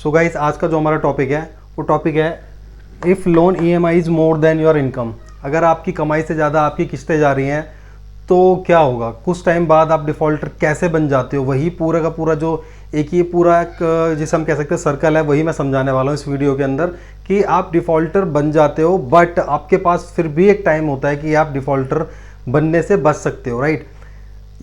So guys, आज का जो हमारा टॉपिक है वो टॉपिक है if loan EMI is more than your income. अगर आपकी कमाई से ज़्यादा आपकी किस्तें जा रही हैं तो क्या होगा, कुछ टाइम बाद आप डिफ़ॉल्टर कैसे बन जाते हो, वही पूरा का पूरा जो एक ये पूरा एक जिसे हम कह सकते हैं सर्कल है, वही मैं समझाने वाला हूँ इस वीडियो के अंदर कि आप डिफ़ॉल्टर बन जाते हो बट आपके पास फिर भी एक टाइम होता है कि आप डिफ़ॉल्टर बनने से बच सकते हो, राइट।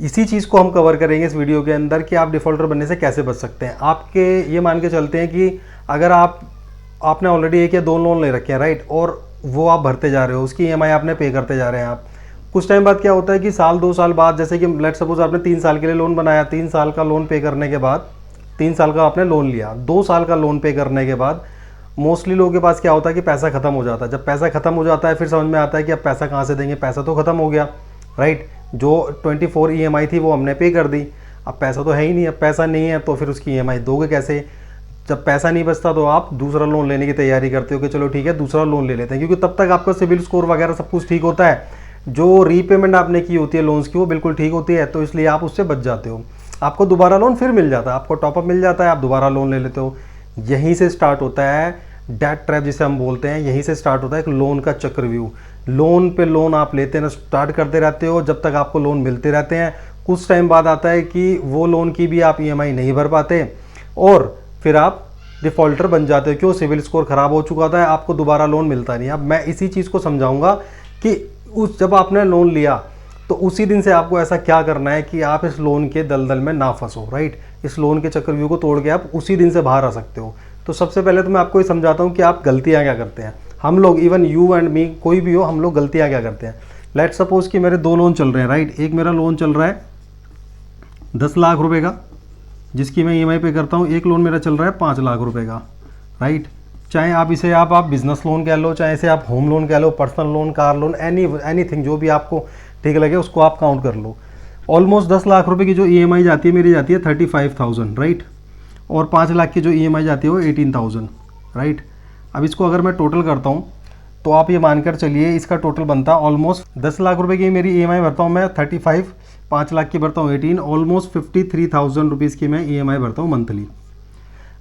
इसी चीज़ को हम कवर करेंगे इस वीडियो के अंदर कि आप डिफ़ॉल्टर बनने से कैसे बच सकते हैं। आपके ये मान के चलते हैं कि अगर आपने ऑलरेडी एक या दो लोन ले रखे हैं, राइट, और वो आप भरते जा रहे हो, उसकी ईएमआई आपने पे करते जा रहे हैं। आप कुछ टाइम बाद क्या होता है कि साल 2 साल बाद, जैसे कि लेट्स सपोज आपने 3 साल के लिए लोन बनाया, 3 साल का लोन पे करने के बाद 3 साल का आपने लोन लिया, 2 साल का लोन पे करने के बाद मोस्टली लोगों के पास क्या होता है कि पैसा खत्म हो जाता है। जब पैसा खत्म हो जाता है फिर समझ में आता है कि अब पैसा कहाँ से देंगे, पैसा तो खत्म हो गया, राइट। जो 24 ईएमआई थी वो हमने पे कर दी, अब पैसा तो है ही नहीं, अब पैसा नहीं है तो फिर उसकी ईएमआई दोगे कैसे। जब पैसा नहीं बचता तो आप दूसरा लोन लेने की तैयारी करते हो कि चलो ठीक है दूसरा लोन ले लेते हैं, क्योंकि तब तक आपका सिविल स्कोर वगैरह सब कुछ ठीक होता है, जो रीपेमेंट आपने की होती है लोन्स की वो बिल्कुल ठीक होती है, तो इसलिए आप उससे बच जाते हो। आपको दोबारा लोन फिर मिल जाता है, आपको टॉपअप मिल जाता है, आप दोबारा लोन ले लेते हो। यहीं से स्टार्ट होता है डेट ट्रैप जिसे हम बोलते हैं, यहीं से स्टार्ट होता है एक लोन का चक्रव्यूह। लोन पे लोन आप लेते ना स्टार्ट करते रहते हो जब तक आपको लोन मिलते रहते हैं। कुछ टाइम बाद आता है कि वो लोन की भी आप ईएमआई नहीं भर पाते और फिर आप डिफ़ॉल्टर बन जाते हो। क्यों? सिविल स्कोर ख़राब हो चुका था, आपको दोबारा लोन मिलता नहीं। अब मैं इसी चीज़ को समझाऊंगा कि जब आपने लोन लिया तो उसी दिन से आपको ऐसा क्या करना है कि आप इस लोन के दलदल में ना फंसो, राइट। इस लोन के चक्रव्यूह को तोड़ के आप उसी दिन से बाहर आ सकते हो। तो सबसे पहले तो मैं आपको ये समझाता हूँ कि आप गलतियाँ क्या करते हैं। हम लोग, इवन यू एंड मी, कोई भी हो, हम लोग गलतियाँ क्या करते हैं। लेट्स सपोज कि मेरे 2 लोन चल रहे हैं, राइट। एक मेरा लोन चल रहा है 10 लाख रुपए का जिसकी मैं ईएमआई पे करता हूँ, एक लोन मेरा चल रहा है 5 लाख रुपए का, राइट। चाहे आप इसे आप बिजनेस लोन कह लो, चाहे इसे आप होम लोन कह लो, personal loan, car loan, anything जो भी आपको ठीक लगे उसको आप काउंट कर लो। ऑलमोस्ट 10 लाख रुपए की जो ईएमआई जाती है मेरी जाती है 35,000, राइट। और 5 लाख की जो ईएमआई जाती है वो 18,000, राइट। अब इसको अगर मैं टोटल करता हूँ तो आप ये मानकर चलिए इसका टोटल बनता है ऑलमोस्ट 10 लाख रुपए की मेरी ईएमआई भरता हूँ मैं 35, 5 लाख की भरता हूँ 18, ऑलमोस्ट 53,000 रुपीज़ की मैं ईएमआई भरता हूँ मंथली।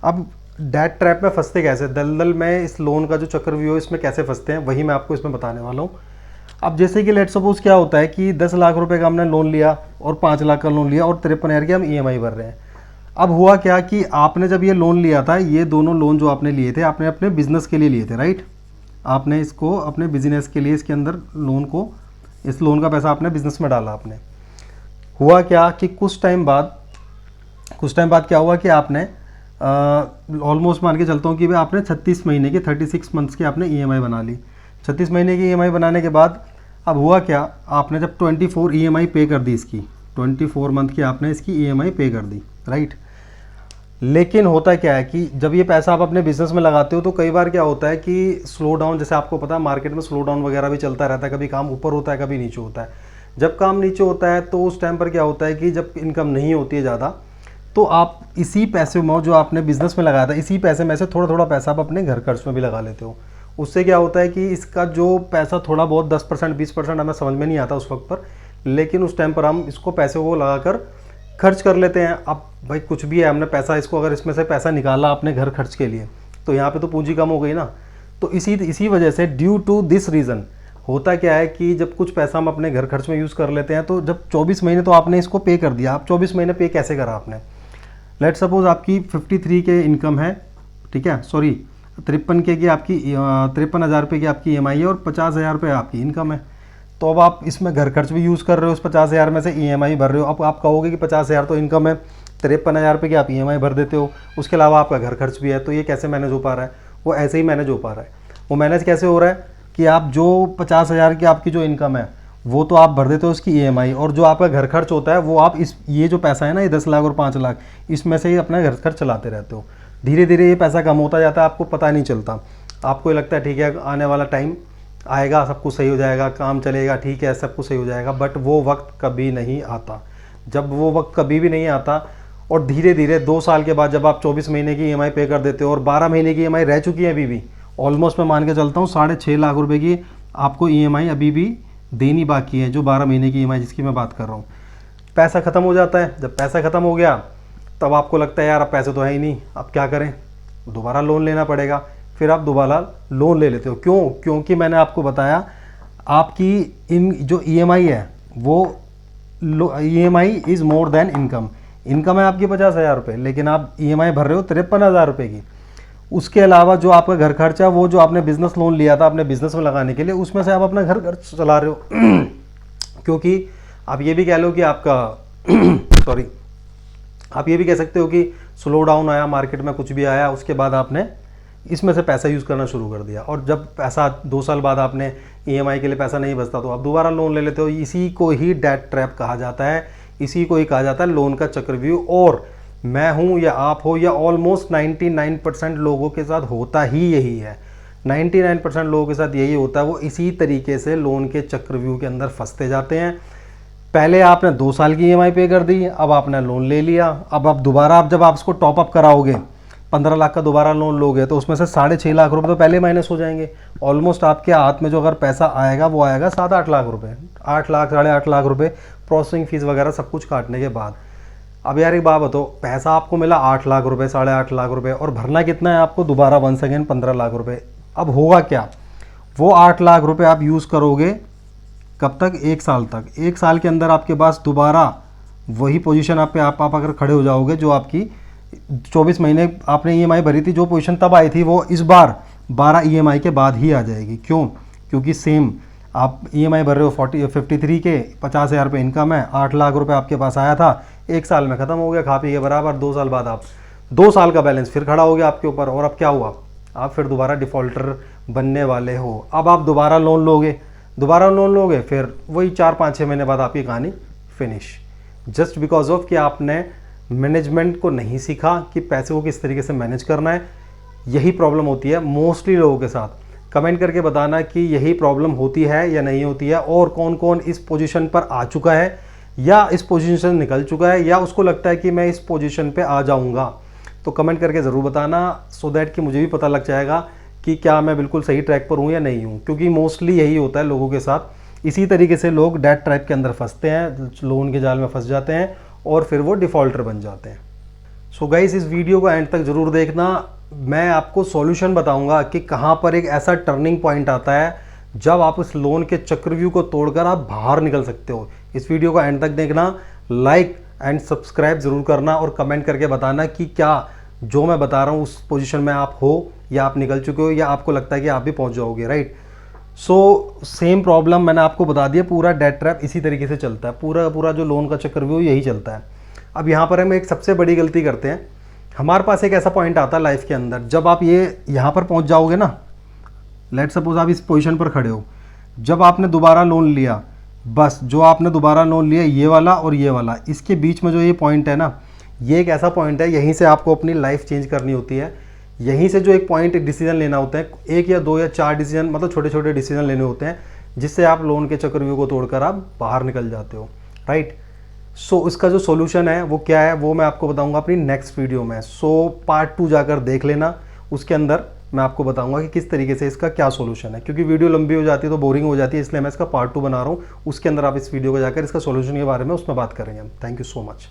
अब डेट ट्रैप में फंसते कैसे, दलदल में इस लोन का जो चक्रव्यूह इसमें कैसे फंसते हैं, वही मैं आपको इसमें बताने वाला हूँ। अब जैसे कि लेट सपोज क्या होता है कि 10 लाख रुपए का हमने लोन लिया और 5 लाख का लोन लिया और 53,000 की हम ईएमआई भर रहे हैं। अब हुआ क्या कि आपने जब ये लोन लिया था, ये दोनों लोन जो आपने लिए थे आपने अपने बिजनेस के लिए लिए थे, राइट। आपने इसको अपने बिजनेस के लिए इसके अंदर लोन को, इस लोन का पैसा आपने बिजनेस में डाला आपने। हुआ क्या कि कुछ टाइम बाद क्या हुआ कि आपने ऑलमोस्ट मान के चलता हूँ कि भाई आपने 36 महीने की 36 मंथ्स की आपने ईएमआई बना ली। 36 महीने की ईएमआई बनाने के बाद अब हुआ क्या, आपने जब 24 ईएमआई पे कर दी, इसकी 24 मंथ की आपने इसकी ईएमआई पे कर दी, राइट। लेकिन होता क्या है कि जब ये पैसा आप अपने बिजनेस में लगाते हो तो कई बार क्या होता है कि स्लो डाउन, जैसे आपको पता है मार्केट में स्लो डाउन वगैरह भी चलता रहता है, कभी काम ऊपर होता है कभी नीचे होता है। जब काम नीचे होता है तो उस टाइम पर क्या होता है कि जब इनकम नहीं होती है ज़्यादा तो आप इसी पैसे में जो आपने बिजनेस में लगाया था इसी पैसे में से थोड़ा थोड़ा पैसा आप अपने घर खर्च में भी लगा लेते हो। उससे क्या होता है कि इसका जो पैसा थोड़ा बहुत 10% 20% हमें समझ में नहीं आता उस वक्त पर, लेकिन उस टाइम पर हम इसको पैसे को लगाकर खर्च कर लेते हैं। अब भाई कुछ भी है, हमने पैसा इसको अगर इसमें से पैसा निकाला अपने घर खर्च के लिए तो यहाँ पे तो पूंजी कम हो गई ना। तो इसी वजह से ड्यू टू दिस रीज़न होता क्या है कि जब कुछ पैसा हम अपने घर खर्च में यूज़ कर लेते हैं तो जब 24 महीने तो आपने इसको पे कर दिया। आप 24 महीने पे कैसे करा आपने, लेट सपोज आपकी 53 के इनकम है, ठीक है, सॉरी 53 के की आपकी 53,000 रुपये की आपकी ईएमआई है और 50,000 रुपये आपकी इनकम है। तो अब आप इसमें घर खर्च भी यूज़ कर रहे हो, उस 50,000 में से ईएमआई भर रहे हो। अब आप कहोगे कि 50,000 तो इनकम है, 53,000 रुपये की आप ईएमआई भर देते हो, उसके अलावा आपका घर खर्च भी है, तो ये कैसे मैनेज हो पा रहा है? वो ऐसे ही मैनेज हो पा रहा है। वो मैनेज कैसे हो रहा है कि आप जो 50,000 की आपकी जो इनकम है वो तो आप भर देते हो उसकी ईएमआई, और जो आपका घर खर्च होता है वो आप ये जो पैसा है ना, ये 10 लाख और 5 लाख, इसमें से ही अपना घर खर्च चलाते रहते हो। धीरे धीरे ये पैसा कम होता जाता है, आपको पता नहीं चलता। आपको ये लगता है ठीक है आने वाला टाइम आएगा, सब कुछ सही हो जाएगा, काम चलेगा, ठीक है सब कुछ सही हो जाएगा, बट वो वक्त कभी नहीं आता। जब वो वक्त कभी भी नहीं आता और धीरे धीरे 2 साल के बाद जब आप 24 महीने की ईएमआई पे कर देते हो और 12 महीने की ईएमआई रह चुकी है अभी भी, ऑलमोस्ट मैं मान के चलता हूँ 6.5 लाख रुपए की आपको ईएमआई अभी भी देनी बाकी है, जो 12 महीने की ईएमआई जिसकी मैं बात कर रहा हूँ। पैसा ख़त्म हो जाता है। जब पैसा ख़त्म हो गया तब आपको लगता है यार अब पैसे तो है ही नहीं, अब क्या करें, दोबारा लोन लेना पड़ेगा, फिर आप दोबारा लोन ले लेते हो। क्यों? क्योंकि मैंने आपको बताया आपकी इन जो ईएमआई है वो EMI is more than income. Income है आपकी 50,000 रुपये, लेकिन आप ईएमआई भर रहे हो 53,000 रुपये की। उसके अलावा जो आपका घर खर्चा, वो जो आपने बिजनेस लोन लिया था अपने बिजनेस में लगाने के लिए, उसमें से आप अपना घर खर्च चला रहे हो। क्योंकि आप ये भी कह लो कि आपका सॉरी, आप ये भी कह सकते हो कि स्लो डाउन आया मार्केट में, कुछ भी आया, उसके बाद आपने इसमें से पैसा यूज़ करना शुरू कर दिया, और जब पैसा 2 साल बाद आपने ईएमआई के लिए पैसा नहीं बचता तो आप दोबारा लोन ले लेते हो। इसी को ही डेट ट्रैप कहा जाता है, इसी को ही कहा जाता है लोन का चक्रव्यूह। और मैं हूँ या आप हो या ऑलमोस्ट 99% लोगों के साथ होता ही यही है। 99% लोगों के साथ यही होता है, वो इसी तरीके से लोन के चक्रव्यूह के अंदर फंसते जाते हैं। पहले आपने 2 साल की ईएमआई पे कर दी, अब आपने लोन ले लिया, अब आप दोबारा, आप जब आप इसको टॉपअप कराओगे 15 लाख का दोबारा लोन लोगे तो उसमें से 6.5 लाख रुपए तो पहले माइनस हो जाएंगे। ऑलमोस्ट आपके हाथ में जो अगर पैसा आएगा वो आएगा 7-8 लाख रुपए, 8 लाख 8.5 लाख रुपए प्रोसेसिंग फीस वगैरह सब कुछ काटने के बाद। अब यार एक बात बताओ, पैसा आपको मिला 8 लाख रुपए, 8.5 लाख रुपए, और भरना कितना है आपको दोबारा वंस अगेन 15 लाख रुपए। अब होगा क्या? वो 8 लाख रुपए आप यूज़ करोगे कब तक? 1 साल तक। 1 साल के अंदर आपके पास दोबारा वही पोजीशन आप अगर खड़े हो जाओगे, जो आपकी 24 महीने आपने ईएमआई भरी थी, जो पोजीशन तब आई थी वो इस बार 12 ईएमआई के बाद ही आ जाएगी। क्यों? क्योंकि सेम आप ईएमआई भर रहे हो 53 के, 50,000 रुपये इनकम है, 8 लाख रुपए आपके पास आया था, 1 साल में ख़त्म हो गया खा पी के बराबर। 2 साल बाद आप 2 साल का बैलेंस फिर खड़ा हो गया आपके ऊपर, और अब क्या हुआ? आप फिर दोबारा डिफ़ॉल्टर बनने वाले हो। अब आप दोबारा लोन लोगे, फिर वही 4-5-6 महीने बाद आपकी कहानी फिनिश। जस्ट बिकॉज ऑफ कि आपने मैनेजमेंट को नहीं सीखा कि पैसे को किस तरीके से मैनेज करना है। यही प्रॉब्लम होती है मोस्टली लोगों के साथ। कमेंट करके बताना कि यही प्रॉब्लम होती है या नहीं होती है, और कौन कौन इस पोजीशन पर आ चुका है या इस पोजीशन से निकल चुका है, या उसको लगता है कि मैं इस पोजीशन पे आ जाऊंगा। तो कमेंट करके ज़रूर बताना, सो दैट कि मुझे भी पता लग जाएगा कि क्या मैं बिल्कुल सही ट्रैक पर हूँ या नहीं हूँ। क्योंकि मोस्टली यही होता है लोगों के साथ, इसी तरीके से लोग डेट ट्रैप के अंदर फंसते हैं, लोन के जाल में फंस जाते हैं, और फिर वो डिफ़ॉल्टर बन जाते हैं। सो गाइस, इस वीडियो को एंड तक ज़रूर देखना। मैं आपको सॉल्यूशन बताऊंगा कि कहाँ पर एक ऐसा टर्निंग पॉइंट आता है जब आप इस लोन के चक्रव्यूह को तोड़कर आप बाहर निकल सकते हो। इस वीडियो को एंड तक देखना, लाइक एंड सब्सक्राइब ज़रूर करना, और कमेंट करके बताना कि क्या जो मैं बता रहा हूँ उस पोजीशन में आप हो, या आप निकल चुके हो, या आपको लगता है कि आप भी पहुँच जाओगे। राइट? सो सेम प्रॉब्लम मैंने आपको बता दिया, पूरा डेट ट्रैप इसी तरीके से चलता है, पूरा जो लोन का चक्रव्यूह यही चलता है। अब यहाँ पर हम एक सबसे बड़ी गलती करते हैं। हमारे पास एक ऐसा पॉइंट आता है लाइफ के अंदर, जब आप ये यहाँ पर पहुँच जाओगे ना, लेट सपोज आप इस पोजीशन पर खड़े हो, जब आपने दोबारा लोन लिया, बस जो आपने दोबारा लोन लिया ये वाला और ये वाला, इसके बीच में जो ये पॉइंट है ना, ये एक ऐसा पॉइंट है, यहीं से आपको अपनी लाइफ चेंज करनी होती है। यहीं से जो एक पॉइंट डिसीजन लेना होता है, 1 या 2 या 4 डिसीजन, मतलब छोटे छोटे डिसीजन लेने होते हैं, जिससे आप लोन के चक्रव्यूह को तोड़कर आप बाहर निकल जाते हो। राइट? सो इसका जो सॉल्यूशन है वो क्या है, वो मैं आपको बताऊंगा अपनी नेक्स्ट वीडियो में। सो पार्ट 2 जाकर देख लेना, उसके अंदर मैं आपको बताऊंगा कि किस तरीके से इसका क्या सॉल्यूशन है। क्योंकि वीडियो लंबी हो जाती है तो बोरिंग हो जाती है, इसलिए मैं इसका पार्ट 2 बना रहा हूँ। उसके अंदर आप इस वीडियो को जाकर इसका सॉल्यूशन के बारे में उसमें बात करेंगे। Thank you so much.